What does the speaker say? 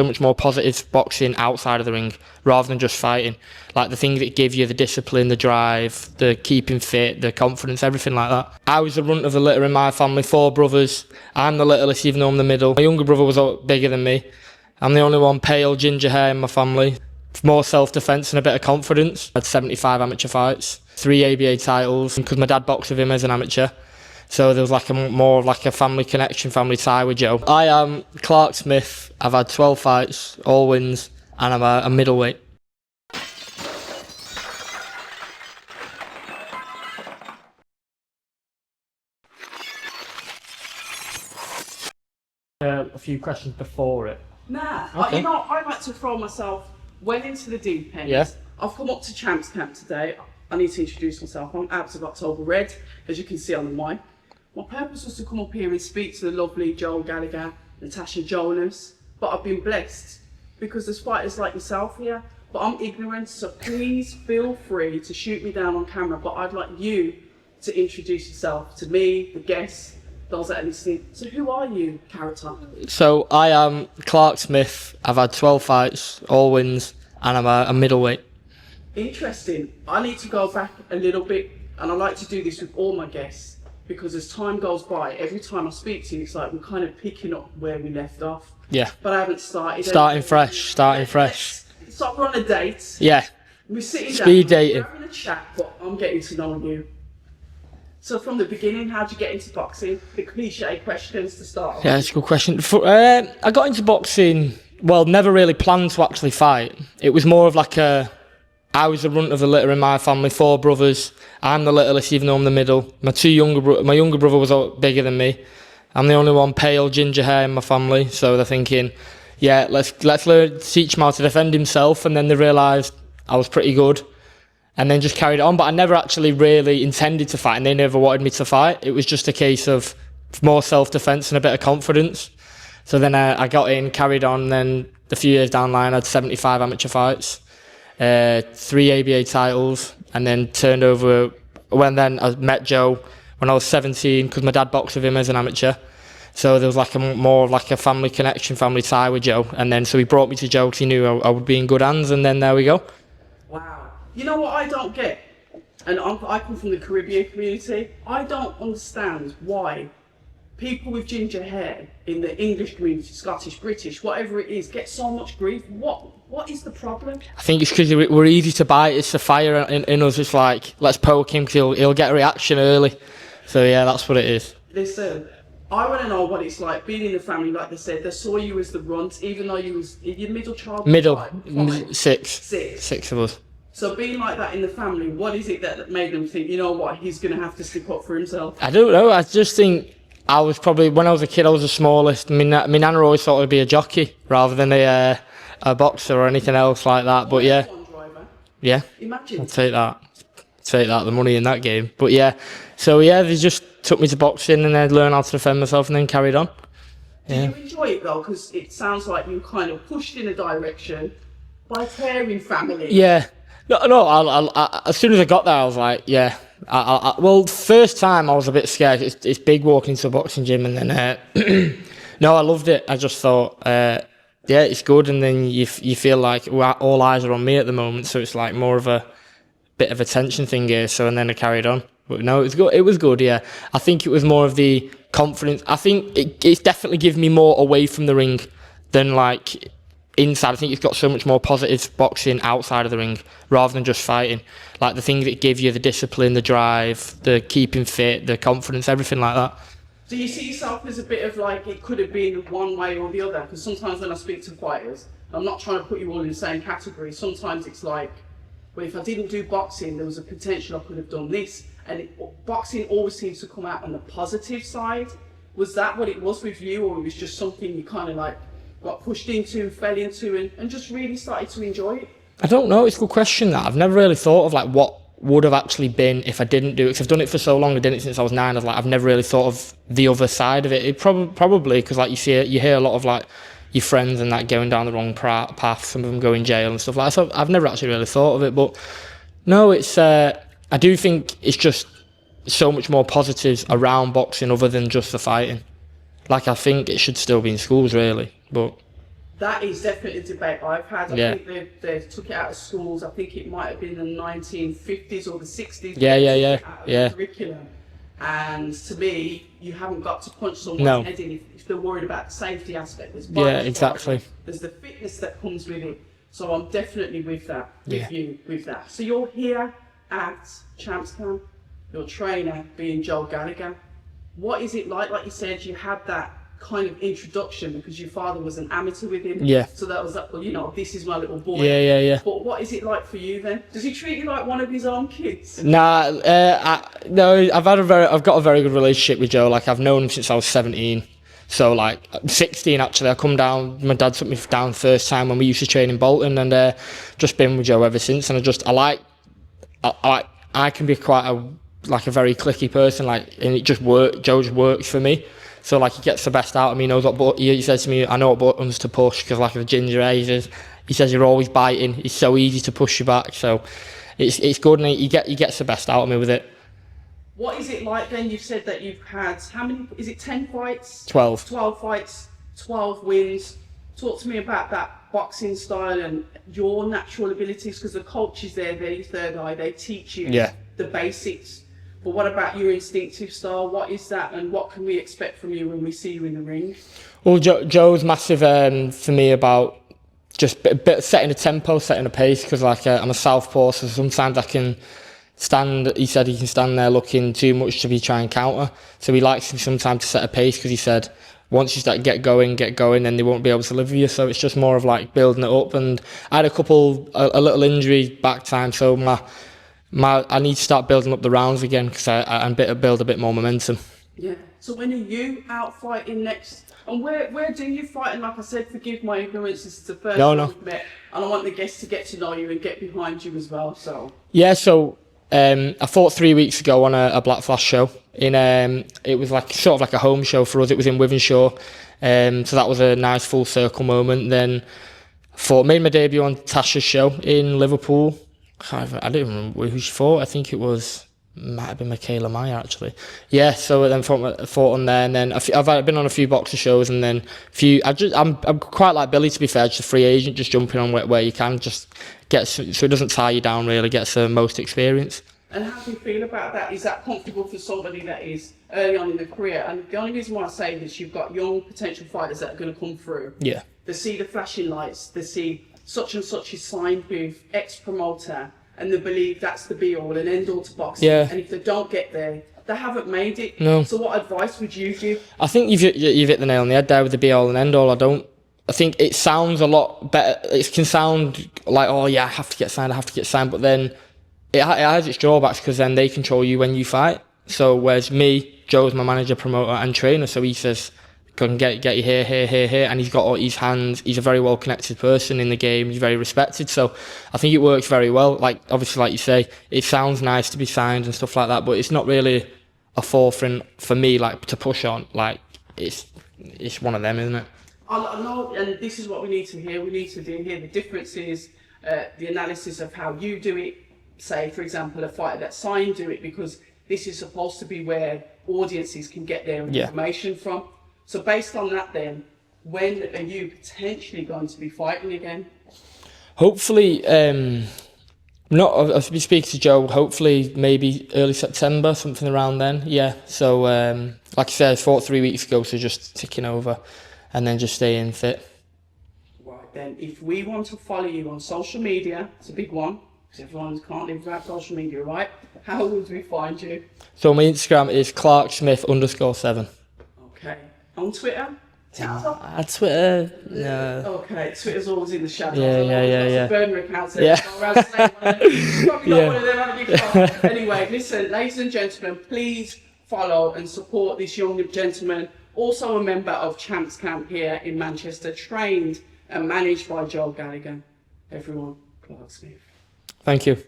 So much more positive boxing outside of the ring rather than just fighting. Like the things that give you the discipline, the drive, the keeping fit, the confidence, everything like that. I was the runt of the litter in my family, 4 brothers. I'm the littlest even though I'm the middle. My younger brother was bigger than me. I'm the only one pale, ginger hair in my family. More self-defence and a bit of confidence. I had 75 amateur fights, 3 ABA titles, because my dad boxed with him as an amateur. So there was like more of like a family connection, family tie with Joe. I am Clarke Smith. I've had 12 fights, all wins, and I'm a middleweight. A few questions before it. Nah, Okay. you know, I like to throw myself well into the deep end. Yeah. I've come up to Champs Camp today. I need to introduce myself. I'm Abs of October Red, as you can see on the mic. My purpose was to come up here and speak to the lovely Joel Gallagher, Natasha Jonas, but I've been blessed because there's fighters like yourself here, but I'm ignorant, so please feel free to shoot me down on camera, but I'd like you to introduce yourself to me, the guests, those that are listening. So who are you, character? So I am Clarke Smith. I've had 12 fights, all wins, and I'm a middleweight. Interesting. I need to go back a little bit, and I like to do this with all my guests, because as time goes by, every time I speak to you, it's like we're kind of picking up where we left off. Yeah. But I haven't started. Starting fresh. So we're on a date. Yeah. We're sitting Speed down, dating. we're having a chat, but I'm getting to know you. So from the beginning, how'd you get into boxing? The cliche questions to start off. Yeah, that's a good question. I got into boxing, well, never really planned to actually fight. It was more of like I was the runt of the litter in my family, 4 brothers. I'm the littlest even though I'm the middle. My younger brother was bigger than me. I'm the only one pale, ginger hair in my family. So they're thinking, yeah, let's teach him how to defend himself. And then they realised I was pretty good. And then just carried on. But I never actually really intended to fight, and they never wanted me to fight. It was just a case of more self-defence and a bit of confidence. So then I got in, carried on, and then a few years down the line I had 75 amateur fights, 3 ABA titles, and then turned over when then I met Joe when I was 17, because my dad boxed with him as an amateur. So there was like more of like a family connection, family tie with Joe. And then so he brought me to Joe because he knew I would be in good hands, and then there we go. Wow. You know what I don't get? And I come from the Caribbean community. I don't understand why people with ginger hair in the English community, Scottish, British, whatever it is, get so much grief. What is the problem? I think it's because we're easy to bite. It's the fire in us. It's like, let's poke him because he'll get a reaction early. So yeah, that's what it is. Listen, I want to know what it's like being in the family. Like they said, they saw you as the runt, even though you was your middle child. Middle, five? six. Six Of us. So being like that in the family, what is it that made them think, you know what, he's going to have to stick up for himself? I don't know. I just think I was probably, when I was a kid, I was the smallest. My nana always thought I'd be a jockey rather than a boxer or anything else like that. But yeah, yeah, Imagine. I'll take that. The money in that game. But yeah, so yeah, they just took me to boxing and then learned how to defend myself and then carried on. Yeah. Did you enjoy it though? Because it sounds like you kind of pushed in a direction by tearing family. Yeah. No. I, as soon as I got there, I was like, yeah. Well, first time I was a bit scared. It's big walking into a boxing gym, and then no, I loved it. I just thought, yeah, it's good, and then you feel like all eyes are on me at the moment, so it's like more of a bit of a tension thing here. So and then I carried on. But no, it was good. It was good. Yeah, I think it was more of the confidence. I think it's definitely given me more away from the ring than like inside. I think it's got so much more positive boxing outside of the ring rather than just fighting. Like the things that give you the discipline, the drive, the keeping fit, the confidence, everything like that. Do you see yourself as a bit of like, it could have been one way or the other? Because sometimes when I speak to fighters, I'm not trying to put you all in the same category. Sometimes it's like, well, if I didn't do boxing, there was a potential I could have done this. And boxing always seems to come out on the positive side. Was that what it was with you, or it was just something you kind of like got pushed into, fell into, and just really started to enjoy it? I don't know. It's a good question. That I've never really thought of like what would have actually been if I didn't do it. Because I've done it for so long. I did it since I was 9. I've never really thought of the other side of it. It probably because like you hear a lot of like your friends and that going down the wrong path. Some of them go in jail and stuff like that. So I've never actually really thought of it. But no, it's I do think it's just so much more positives around boxing other than just the fighting. Like I think it should still be in schools really, but That is definitely a debate I've had. I Yeah. think they took it out of schools. I think it might have been the 1950s or the 60s. Yeah, they yeah, took yeah, it out of yeah. the curriculum. And to me, you haven't got to punch someone's No. head in if they're worried about the safety aspect. There's Yeah, bonus exactly. fighting. There's the fitness that comes with it. So I'm definitely with that, with Yeah. you, with that. So you're here at Champs Camp, your trainer being Joel Gallagher. What is it like? Like you said, you had that kind of introduction because your father was an amateur with him. Yeah. So that was like, well, you know, this is my little boy. Yeah, yeah, yeah. But what is it like for you then? Does he treat you like one of his own kids? Nah, no, I've got a very good relationship with Joe. Like, I've known him since I was 17. So, like, 16 actually, I come down, my dad took me down first time when we used to train in Bolton, and just been with Joe ever since. And I can be quite a very clicky person, like, and it just Joe just works for me. So, like, he gets the best out of me. He knows he says to me, I know what buttons to push, because, like, the ginger hair, he says you're always biting. It's so easy to push you back. So it's good, and he gets the best out of me with it. What is it like then? You've said that you've had, how many, is it 10 fights? 12. 12 fights, 12 wins. Talk to me about that boxing style and your natural abilities, because the coaches there, they're your third eye, they teach you the basics. But what about your instinctive style? What is that, and what can we expect from you when we see you in the ring? Well, Joe's massive for me about just bit setting a tempo, setting a pace, because like I'm a southpaw, so sometimes I can stand. He said he can stand there looking too much to be trying counter. So he likes me sometimes to set a pace, because he said once you start get going, then they won't be able to live with you. So it's just more of like building it up. And I had a little injury back time, so I need to start building up the rounds again, because I build a bit more momentum. Yeah. So when are you out fighting next? And where do you fight? And like I said, forgive my ignorance, this is the first time we've met, and I want the guests to get to know you and get behind you as well. So yeah, so I fought 3 weeks ago on a Black Flash show. It was like sort of like a home show for us. It was in Wivenshaw, so that was a nice full circle moment. Then made my debut on Tasha's show in Liverpool. I don't even remember who she fought. I think it might have been Michaela Meyer actually. Yeah, so then fought on there, and then I've been on a few boxer shows, and then I'm quite like Billy, to be fair, just a free agent, just jumping on where you can, just so it doesn't tie you down really, gets the most experience. And how do you feel about that? Is that comfortable for somebody that is early on in their career? And the only reason why I say this, you've got young potential fighters that are going to come through. Yeah. They see the flashing lights, they see such and such is signed with X-promoter, and they believe that's the be-all and end-all to boxing. Yeah. And if they don't get there, they haven't made it. No. So what advice would you give? I think you've hit the nail on the head there with the be-all and end-all. I think it sounds a lot better. It can sound like, oh yeah, I have to get signed, but then it has its drawbacks, because then they control you when you fight. So whereas me, Joe's my manager, promoter and trainer, so he says, can get you here, and he's got all his hands. He's a very well connected person in the game. He's very respected, so I think it works very well. Like obviously, like you say, it sounds nice to be signed and stuff like that, but it's not really a forefront for me, like to push on. Like it's one of them, isn't it? I know, and this is what we need to hear. We need to hear the differences, the analysis of how you do it. Say, for example, a fighter that's signed do it, because this is supposed to be where audiences can get their information from. So based on that then, when are you potentially going to be fighting again? Hopefully, I'll be speaking to Joe, hopefully maybe early September, something around then, yeah. So, like I said, I fought 3 weeks ago, so just ticking over and then just staying fit. Right then, if we want to follow you on social media, it's a big one, because everyone can't live without social media, right? How would we find you? So my Instagram is ClarkeSmith_7. Okay. On Twitter? Twitter, no. Okay, Twitter's always in the shadows. Yeah. Burner accounts. Yeah. Probably not one of them having a car. Anyway, listen, ladies and gentlemen, please follow and support this young gentleman, also a member of Champs Camp here in Manchester, trained and managed by Joel Gallagher. Everyone, Clarke Smith. Thank you.